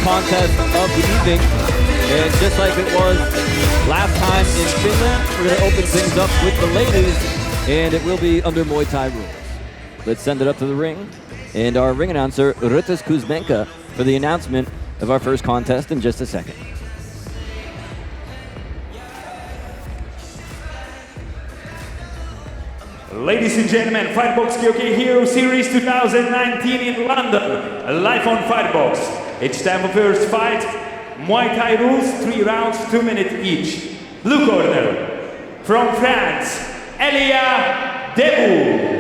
contest of the evening. And just like it was last time in Finland, we're going to open things up with the ladies, and it will be under Muay Thai rules. Let's send it up to the ring, and our ring announcer, Rutas Kuzmenka, for the announcement of our first contest in just a second. Ladies and gentlemen, Fightbox KOK Hero Series 2019 in London, live on Fightbox. It's time for first fight. Muay Thai rules, 3 rounds, 2 minutes each. Blue corner, from France, Elia, Dewu.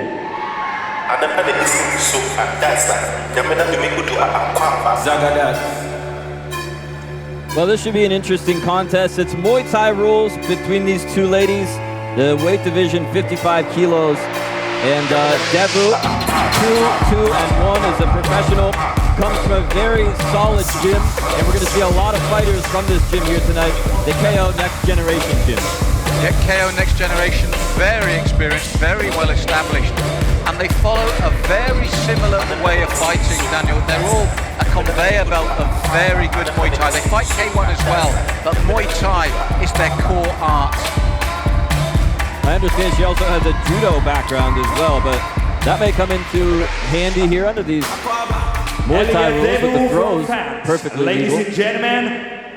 Well, this should be an interesting contest. It's Muay Thai rules between these two ladies. The weight division, 55 kilos. And Dewu, 2, 1 is a professional. Comes from a very solid gym. And we're going to see a lot of fighters from this gym here tonight. The KO Next Generation gym. Yeah, KO Next Generation, very experienced, very well established. And they follow a very similar way of fighting, Daniel. They're all a conveyor belt of very good Muay Thai. They fight K1 as well, but Muay Thai is their core art. I understand she also has a judo background as well, but that may come into handy here under these Muay Thai rules with the throws perfectly Ladies legal. and gentlemen,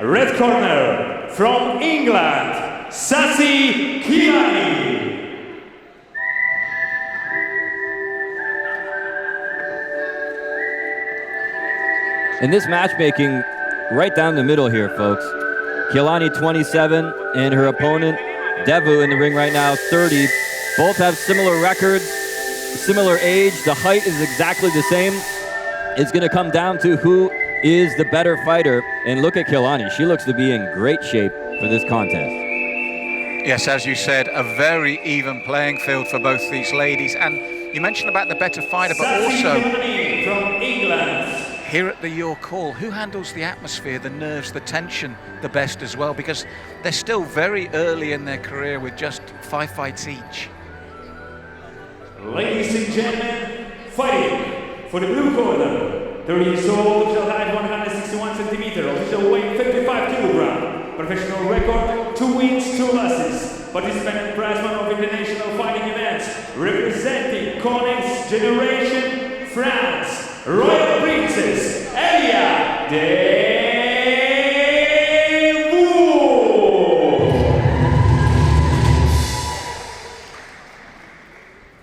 red corner, from England, Sassi, Kilani. In this matchmaking, right down the middle here, folks. Kilani, 27, and her opponent, Dewu, in the ring right now, 30. Both have similar records, similar age. The height is exactly the same. It's going to come down to who is the better fighter. And look at Kilani. She looks to be in great shape for this contest. Yes, as you said, a very even playing field for both these ladies. And you mentioned about the better fighter, but also from England. Here at the Your Call, who handles the atmosphere, the nerves, the tension the best as well? Because they're still very early in their career with just 5 fights each. Ladies and gentlemen, fighting for the blue corner, 30 years old, official height 161 centimeters, official weight 55 kilograms, professional record 2 wins, 2 losses, participant and prizeman of international fighting events, representing Next Generation France. Royal Princess, Elia, Dewu.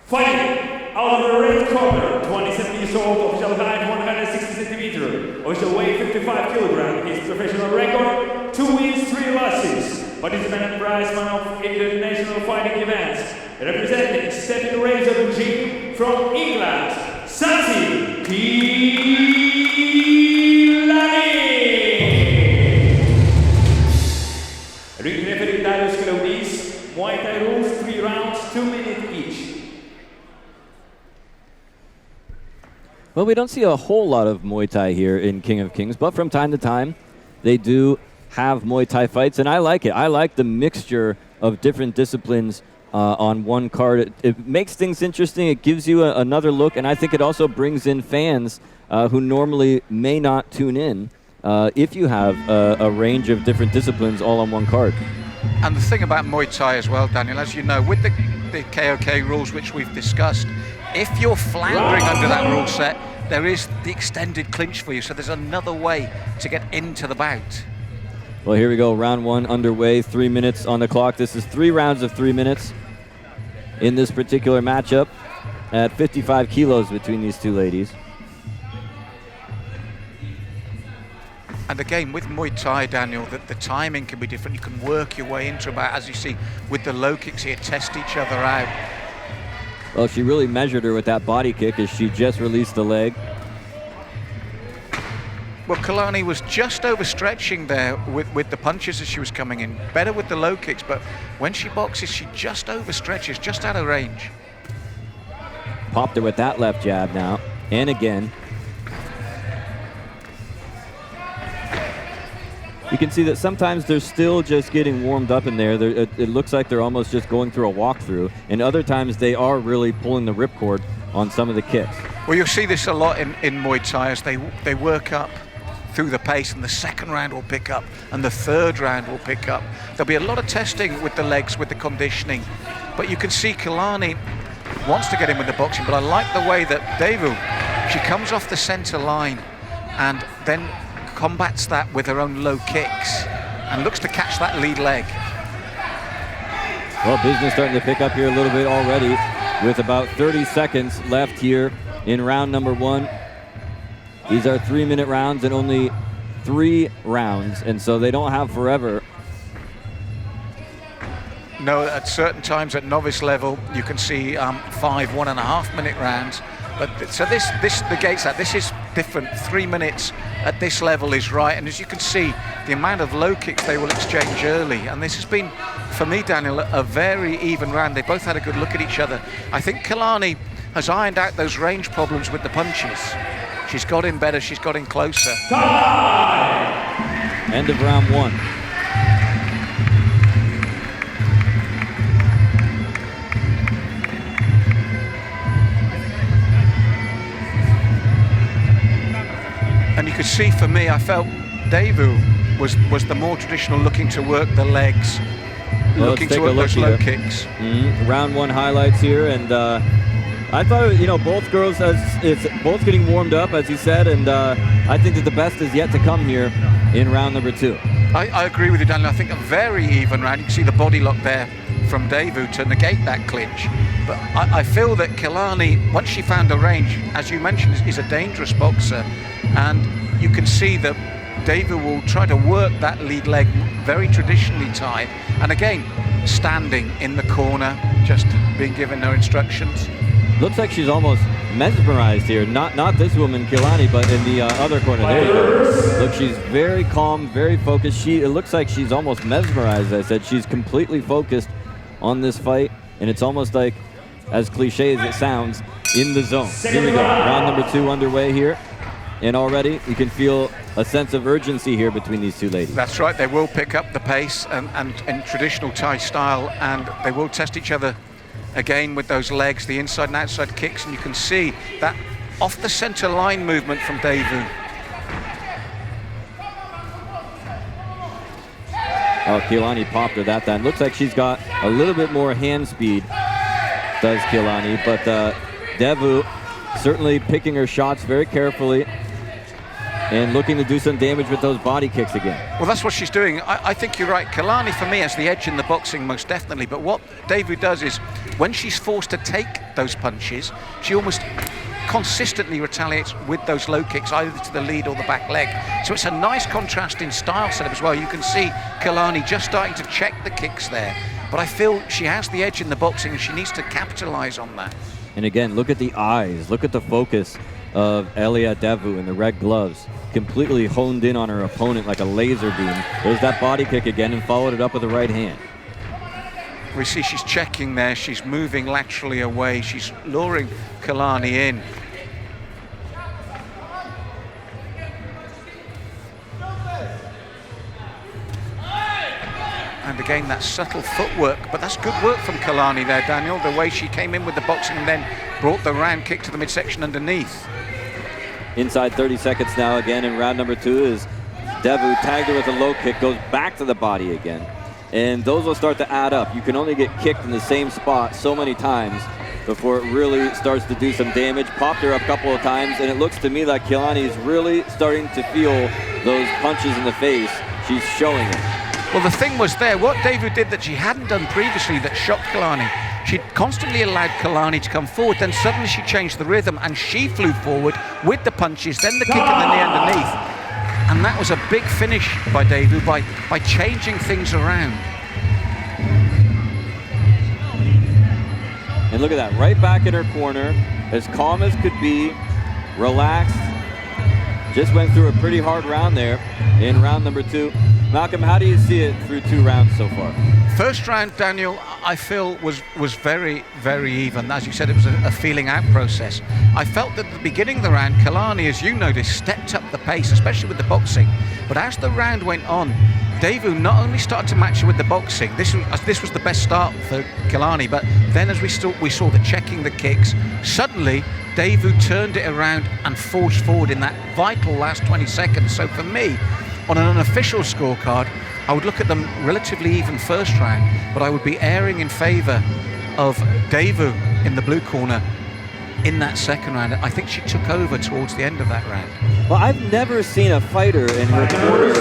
Fighting out of the red corner, 27 years old, official height 160 centimeters, official weight 55 kilograms, his professional record 2 wins, 3 losses, participant and prizeman of international fighting events, representing Stepping Razor Gym from England, Sassi, Kilani. Ring referee Darius Claudis, Muay Thai rules, 3 rounds, 2 minutes each. Well, we don't see a whole lot of Muay Thai here in King of Kings, but from time to time, they do have Muay Thai fights, and I like it. I like the mixture of different disciplines on one card. It makes things interesting. It gives you another look, and I think it also brings in fans who normally may not tune in if you have a range of different disciplines all on one card. And the thing about Muay Thai as well, Daniel, as you know, with the KOK rules which we've discussed, if you're floundering under that rule set, there is the extended clinch for you, so there's another way to get into the bout. Well, here we go, round 1 underway, 3 minutes on the clock. This is 3 rounds of 3 minutes in this particular matchup at 55 kilos between these two ladies. And again, with Muay Thai, Daniel, the timing can be different. You can work your way into about, as you see, with the low kicks here, test each other out. Well, she really measured her with that body kick as she just released the leg. Well, Kilani was just overstretching there with the punches as she was coming in. Better with the low kicks, but when she boxes, she just overstretches, just out of range. Popped her with that left jab now, and again. You can see that sometimes they're still just getting warmed up in there. It looks like they're almost just going through a walkthrough, and other times they are really pulling the ripcord on some of the kicks. Well, you'll see this a lot in Muay Thai as they work up through the pace, and the second round will pick up, and the third round will pick up. There'll be a lot of testing with the legs, with the conditioning, but you can see Kilani wants to get in with the boxing, but I like the way that Dewu, she comes off the centre line and then combats that with her own low kicks and looks to catch that lead leg. Well, business starting to pick up here a little bit already with about 30 seconds left here in round number 1. These are 3-minute rounds and only 3 rounds, and so they don't have forever. No, at certain times at novice level, you can see 5 1.5-minute rounds. But so this negates that. This is different. 3 minutes at this level is right. And as you can see, the amount of low kicks they will exchange early. And this has been, for me, Daniel, a very even round. They both had a good look at each other. I think Kilani has ironed out those range problems with the punches. She's got in better. She's got in closer. End of round 1. And you could see, for me, I felt Dewu was the more traditional, looking to work the legs, looking to work those low kicks. Round 1 highlights here, and I thought, both girls, it's both getting warmed up, as you said, and I think that the best is yet to come here in round number 2. I agree with you, Daniel. I think a very even round. You can see the body lock there from Dewu to negate that clinch. But I feel that Kilani, once she found the range, as you mentioned, is a dangerous boxer. And you can see that Dewu will try to work that lead leg very traditionally tied. And again, standing in the corner, just being given her instructions. Looks like she's almost mesmerized here. Not this woman, Kilani, but in the other corner. There you go. Look, she's very calm, very focused. It looks like she's almost mesmerized, as I said. She's completely focused on this fight, and it's almost like, as cliche as it sounds, in the zone. Here we go. Round number 2 underway here. And already you can feel a sense of urgency here between these two ladies. That's right. They will pick up the pace and in traditional Thai style, and they will test each other again with those legs, the inside and outside kicks, and you can see that off the center line movement from Dewu. Oh, Kilani popped her that time. Looks like she's got a little bit more hand speed, does Kilani, but Dewu certainly picking her shots very carefully and looking to do some damage with those body kicks again. Well, that's what she's doing. I think you're right. Kilani, for me, has the edge in the boxing, most definitely. But what Dewu does is, when she's forced to take those punches, she almost consistently retaliates with those low kicks, either to the lead or the back leg. So it's a nice contrast in style setup as well. You can see Kilani just starting to check the kicks there. But I feel she has the edge in the boxing, and she needs to capitalize on that. And again, look at the eyes. Look at the focus of Elia Dewu in the red gloves. Completely honed in on her opponent like a laser beam. There's that body kick again, and followed it up with the right hand. We see she's checking there. She's moving laterally away. She's luring Kilani in. And again, that subtle footwork, but that's good work from Kilani there, Daniel, the way she came in with the boxing and then brought the round kick to the midsection underneath. Inside 30 seconds now again in round number 2 is Dewu tagged her with a low kick, goes back to the body again. And those will start to add up. You can only get kicked in the same spot so many times before it really starts to do some damage. Popped her up a couple of times, and it looks to me like Kilani is really starting to feel those punches in the face. She's showing it. Well, the thing was there, what Dewu did that she hadn't done previously that shocked Kilani. She'd constantly allowed Kilani to come forward, then suddenly she changed the rhythm and she flew forward with the punches, then the kick and the knee underneath. And that was a big finish by Dewu by changing things around. And look at that, right back in her corner, as calm as could be, relaxed. Just went through a pretty hard round there in round number 2. Malcolm, how do you see it through 2 rounds so far? First round, Daniel, I feel was very, very even. As you said, it was a feeling out process. I felt that at the beginning of the round, Kilani, as you noticed, stepped up the pace, especially with the boxing. But as the round went on, Dewu not only started to match her with the boxing, this was the best start for Kilani, but then as we saw the checking the kicks, suddenly Dewu turned it around and forged forward in that vital last 20 seconds. So for me, on an unofficial scorecard, I would look at them relatively even first round, but I would be erring in favour of Dewu in the blue corner in that second round. I think she took over towards the end of that round. Well, I've never seen a fighter in her corner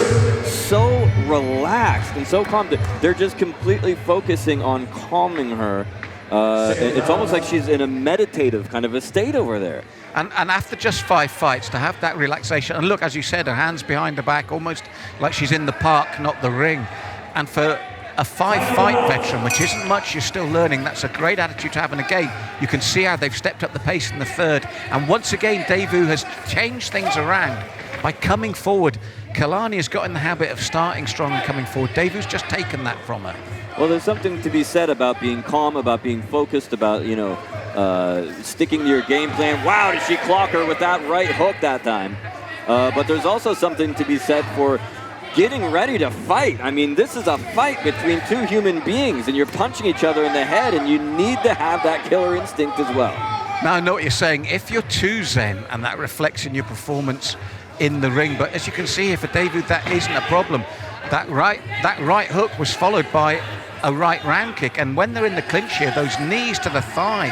so relaxed and so calm. They're just completely focusing on calming her. It's almost like she's in a meditative kind of a state over there. And after just 5 fights, to have that relaxation, and look, as you said, her hands behind her back, almost like she's in the park, not the ring. And for a 5-fight veteran, which isn't much, you're still learning, that's a great attitude to have. And again, you can see how they've stepped up the pace in the third. And once again, Dewu has changed things around by coming forward. Kilani has got in the habit of starting strong and coming forward. Devu's just taken that from her. Well, there's something to be said about being calm, about being focused, about, sticking to your game plan. Wow, did she clock her with that right hook that time? But there's also something to be said for getting ready to fight. I mean, this is a fight between two human beings, and you're punching each other in the head, and you need to have that killer instinct as well. Now, I know what you're saying. If you're too zen, and that reflects in your performance in the ring, but as you can see here for Dewu, that isn't a problem. That right hook was followed by a right round kick, and when they're in the clinch here, those knees to the thigh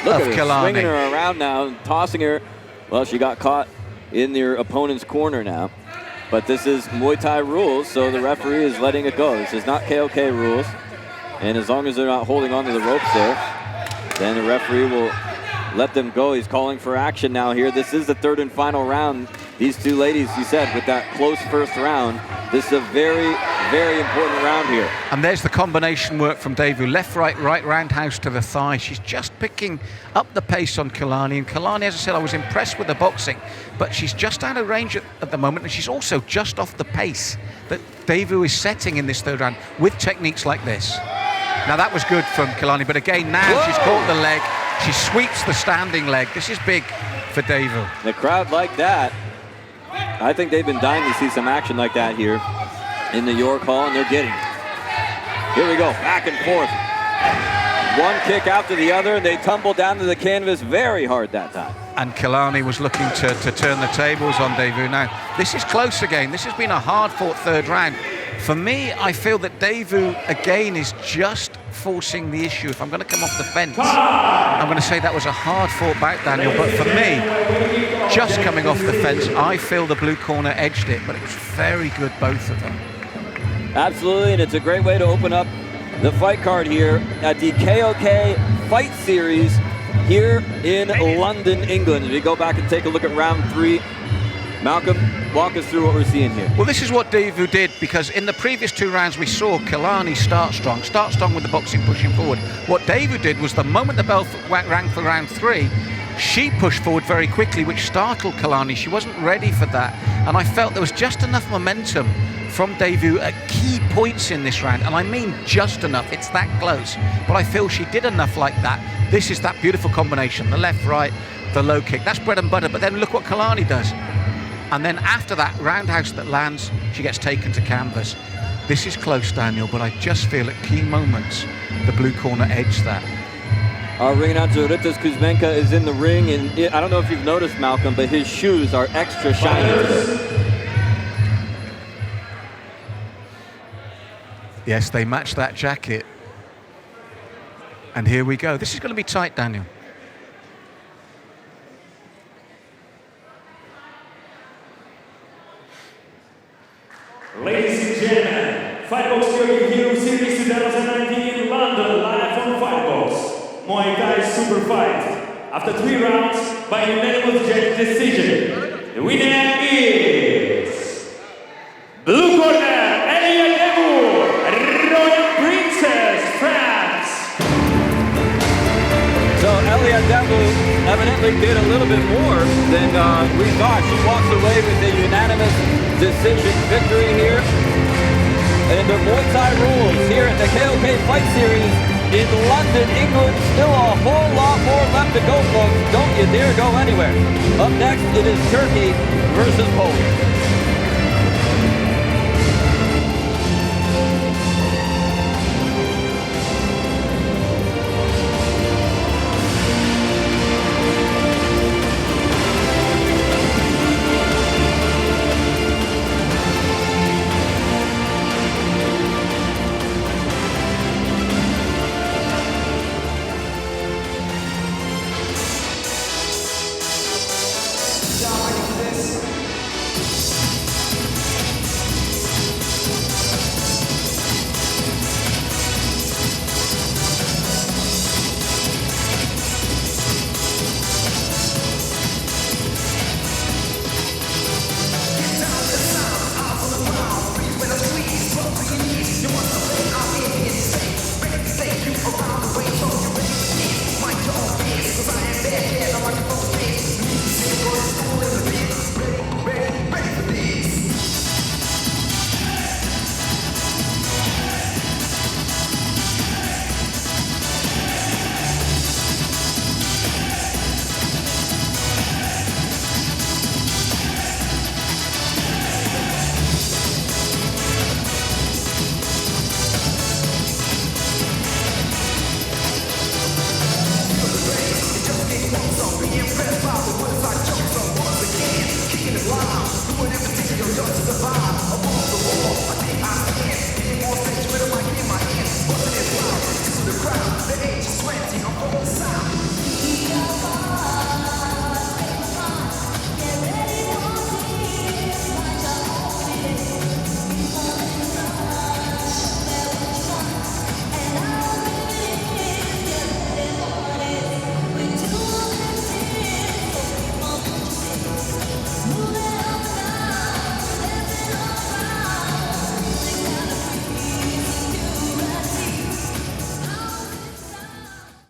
Look of at her Kilani. swinging her around now and tossing her. Well, she got caught in your opponent's corner now. But this is Muay Thai rules, so the referee is letting it go. This is not KOK rules. And as long as they're not holding onto the ropes there, then the referee will let them go. He's calling for action now here. This is the third and final round. These two ladies, you said, with that close first round, this is a very, very important round here. And there's the combination work from Dewu. Left, right roundhouse to the thigh. She's just picking up the pace on Kilani. And Kilani, as I said, I was impressed with the boxing, but she's just out of range at the moment, and she's also just off the pace that Dewu is setting in this third round with techniques like this. Now that was good from Kilani, but again, now She's caught the leg. She sweeps the standing leg. This is big for Dewu. The crowd like that. I think they've been dying to see some action like that here in the York Hall, and they're getting it. Here we go, back and forth. One kick after the other, and they tumble down to the canvas very hard that time. And Kilani was looking to turn the tables on Dewu. Now, this is close again. This has been a hard-fought third round. For me, I feel that Dewu, again, is just forcing the issue. If I'm going to come off the fence, I'm going to say that was a hard-fought bout, Daniel. But for me, just coming off the fence, I feel the blue corner edged it, but it was very good, both of them. Absolutely, and it's a great way to open up the fight card here at the KOK Fight Series here in London, England. As we go back and take a look at round 3, Malcolm, walk us through what we're seeing here. Well, this is what Dewu did, because in the previous 2 rounds we saw Kilani start strong with the boxing pushing forward. What Dewu did was the moment the bell rang for round 3, she pushed forward very quickly, which startled Kilani. She wasn't ready for that, and I felt there was just enough momentum from Dewu at key points in this round, and I mean just enough. It's that close, but I feel she did enough like that. This is that beautiful combination, the left, right, the low kick. That's bread and butter, but then look what Kilani does. And then after that roundhouse that lands, she gets taken to canvas. This is close, Daniel, but I just feel at key moments the blue corner edged that. Our ring announcer, Rytis Kuzmenka, is in the ring, and I don't know if you've noticed, Malcolm, but his shoes are extra shiny today. Yes, they match that jacket. And here we go. This is going to be tight, Daniel. Ladies and gentlemen, Fightbox KOK Hero Series 2019 in London, live on Fightbox. Muay Thai Super Fight. After 3 rounds by unanimous judge decision, the winner is blue corner, Elia Dewu, Royal Princess, France. So Elia Dewu evidently did a little bit more than we thought. She walks away with a unanimous decision victory here. And the Muay Thai rules here at the KOK Fight Series in London, England. Still a whole lot more left to go, folks. Don't you dare go anywhere. Up next, it is Turkey versus Poland.